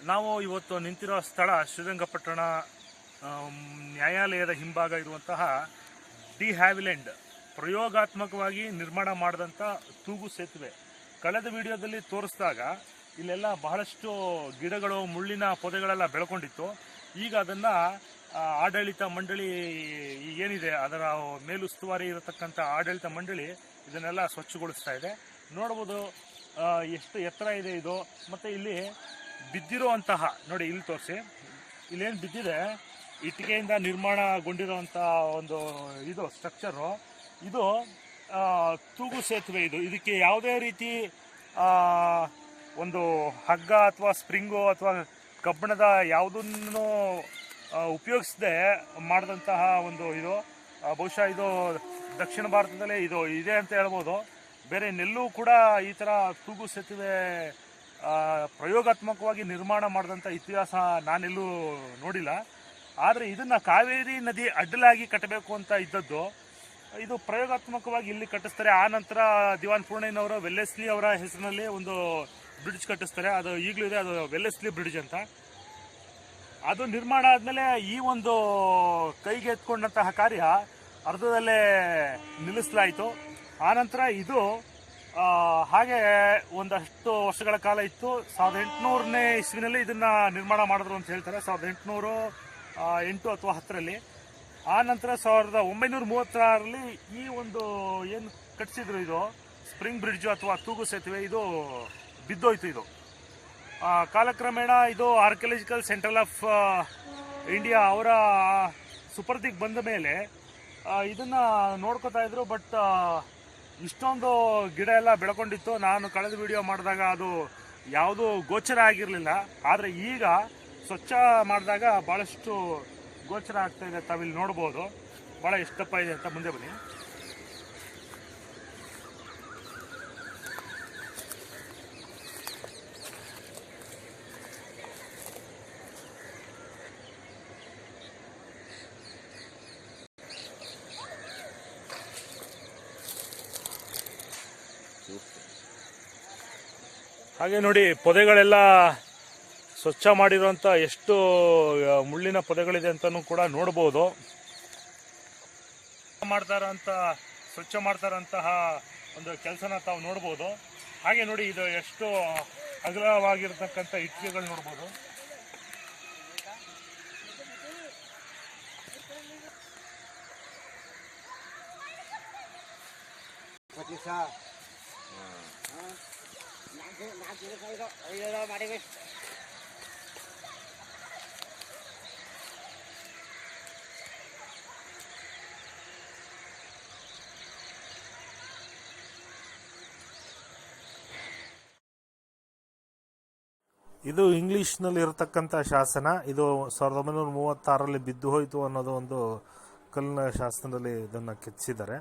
ನಾವು ಇವತ್ತು ನಿಂತಿರೋ ಸ್ಥಳ ಶ್ರೀರಂಗಪಟ್ಟಣ ನ್ಯಾಯಾಲಯದ ಹಿಂಭಾಗ ಇರುವಂತಹ ಡಿ ಹ್ಯಾವಿಲೆಂಡ್ ಪ್ರಯೋಗಾತ್ಮಕವಾಗಿ ನಿರ್ಮಾಣ ಮಾಡಿದಂಥ ತೂಗು ಸೇತುವೆ. ಕಳೆದ ವಿಡಿಯೋದಲ್ಲಿ ತೋರಿಸಿದಾಗ ಇಲ್ಲೆಲ್ಲ ಬಹಳಷ್ಟು ಗಿಡಗಳು, ಮುಳ್ಳಿನ ಪೊದೆಗಳೆಲ್ಲ ಬೆಳ್ಕೊಂಡಿತ್ತು. ಈಗ ಅದನ್ನು ಆಡಳಿತ ಮಂಡಳಿ ಏನಿದೆ, ಅದರ ಮೇಲುಸ್ತುವಾರಿ ಇರತಕ್ಕಂಥ ಆಡಳಿತ ಮಂಡಳಿ ಇದನ್ನೆಲ್ಲ ಸ್ವಚ್ಛಗೊಳಿಸ್ತಾ ಇದೆ. ನೋಡ್ಬೋದು ಎಷ್ಟು ಎತ್ತರ ಇದೆ ಇದು. ಮತ್ತು ಇಲ್ಲಿ ಬಿದ್ದಿರುವಂತಹ, ನೋಡಿ ಇಲ್ಲಿ ತೋರಿಸಿ, ಇಲ್ಲೇನು ಬಿದ್ದಿದೆ, ಇಟ್ಟಿಗೆಯಿಂದ ನಿರ್ಮಾಣಗೊಂಡಿರುವಂಥ ಒಂದು ಇದು ಸ್ಟ್ರಕ್ಚರು. ಇದು ತೂಗು ಸೇತುವೆ. ಇದಕ್ಕೆ ಯಾವುದೇ ರೀತಿ ಒಂದು ಹಗ್ಗ ಅಥವಾ ಸ್ಪ್ರಿಂಗು ಅಥವಾ ಕಬ್ಬಿಣದ ಯಾವುದನ್ನು ಉಪಯೋಗಿಸದೆ ಮಾಡಿದಂತಹ ಒಂದು ಇದು. ಬಹುಶಃ ಇದು ದಕ್ಷಿಣ ಭಾರತದಲ್ಲೇ ಇದು ಇದೆ ಅಂತ ಹೇಳ್ಬೋದು. ಬೇರೆ ನೆಲ್ಲೂ ಕೂಡ ಈ ಥರ ತೂಗು ಸೇತುವೆ ಪ್ರಯೋಗಾತ್ಮಕವಾಗಿ ನಿರ್ಮಾಣ ಮಾಡಿದಂಥ ಇತಿಹಾಸ ನಾನೆಲ್ಲೂ ನೋಡಿಲ್ಲ. ಆದರೆ ಇದನ್ನು ಕಾವೇರಿ ನದಿ ಅಡ್ಡಲಾಗಿ ಕಟ್ಟಬೇಕು ಅಂತ ಇದ್ದದ್ದು. ಇದು ಪ್ರಯೋಗಾತ್ಮಕವಾಗಿ ಇಲ್ಲಿ ಕಟ್ಟಿಸ್ತಾರೆ. ಆ ನಂತರ ದಿವಾನ್ ಪೂರ್ಣಯ್ಯನವರ ವೆಲ್ಲೆಸ್ಲಿ ಅವರ ಹೆಸರಿನಲ್ಲಿ ಒಂದು ಬ್ರಿಡ್ಜ್ ಕಟ್ಟಿಸ್ತಾರೆ. ಅದು ಈಗಲೂ ಇದೆ, ಅದು ವೆಲ್ಲೆಸ್ಲಿ ಬ್ರಿಡ್ಜ್ ಅಂತ. ಅದು ನಿರ್ಮಾಣ ಆದಮೇಲೆ ಈ ಒಂದು ಕೈಗೆ ಎತ್ಕೊಂಡಂತಹ ಕಾರ್ಯ ಅರ್ಧದಲ್ಲೇ ನಿಲ್ಲಿಸಲಾಯಿತು. ಆನಂತರ ಇದು ಹಾಗೆ ಒಂದಷ್ಟು ವರ್ಷಗಳ ಕಾಲ ಇತ್ತು. 1800ನೇ ಇಸ್ವಿನಲ್ಲಿ ಇದನ್ನು ನಿರ್ಮಾಣ ಮಾಡಿದ್ರು ಅಂತ ಹೇಳ್ತಾರೆ, 1808 ಅಥವಾ 10ರಲ್ಲಿ. ಆ ನಂತರ 1936ರಲ್ಲಿ ಈ ಒಂದು ಏನು ಕಟ್ಟಿಸಿದ್ರು, ಇದು ಸ್ಪ್ರಿಂಗ್ ಬ್ರಿಡ್ಜು ಅಥವಾ ತೂಗು ಸೇತುವೆ, ಇದು ಬಿದ್ದೋಯ್ತು. ಇದು ಕಾಲಕ್ರಮೇಣ ಇದು ಆರ್ಕಿಯಾಲಜಿಕಲ್ ಸೆಂಟ್ರಲ್ ಆಫ್ ಇಂಡಿಯಾ ಅವರ ಸುಪರ್ದಿಗೆ ಬಂದ ಮೇಲೆ ಇದನ್ನು ನೋಡ್ಕೋತಾ ಇದ್ರು. ಬಟ್ ಇಷ್ಟೊಂದು ಗಿಡ ಎಲ್ಲ ಬೆಳ್ಕೊಂಡಿತ್ತು. ನಾನು ಕಳೆದ ವಿಡಿಯೋ ಮಾಡಿದಾಗ ಅದು ಯಾವುದು ಗೋಚರ ಆಗಿರಲಿಲ್ಲ. ಆದರೆ ಈಗ ಸ್ವಚ್ಛ ಮಾಡಿದಾಗ ಭಾಳಷ್ಟು ಗೋಚರ ಆಗ್ತಾ ಇದೆ. ತಾವಿಲ್ಲಿ ನೋಡ್ಬೋದು ಭಾಳ ಎಷ್ಟಪ್ಪ ಇದೆ ಅಂತ. ಮುಂದೆ ಬನ್ನಿ. ಹಾಗೆ ನೋಡಿ, ಪೊದೆಗಳೆಲ್ಲ ಸ್ವಚ್ಛ ಮಾಡಿರುವಂಥ ಎಷ್ಟು ಮುಳ್ಳಿನ ಪೊದೆಗಳಿದೆ ಅಂತಲೂ ಕೂಡ ನೋಡ್ಬೋದು. ಸ್ವಚ್ಛ ಮಾಡ್ತಾರಂತಹ ಒಂದು ಕೆಲಸನ ತಾವು ನೋಡ್ಬೋದು. ಹಾಗೆ ನೋಡಿ, ಇದು ಎಷ್ಟು ಅಗಲವಾಗಿರ್ತಕ್ಕಂಥ ಇಟ್ಟಿಗೆಗಳು ನೋಡ್ಬೋದು. ಇದು ಇಂಗ್ಲಿಷ್ನಲ್ಲಿ ಇರತಕ್ಕಂಥ ಶಾಸನ. ಇದು 1936ರಲ್ಲಿ ಬಿದ್ದು ಹೋಯಿತು ಅನ್ನೋದು ಒಂದು ಕಲ್ಲಿನ ಶಾಸನದಲ್ಲಿ ಇದನ್ನು ಕೆತ್ತಿಸಿದ್ದಾರೆ.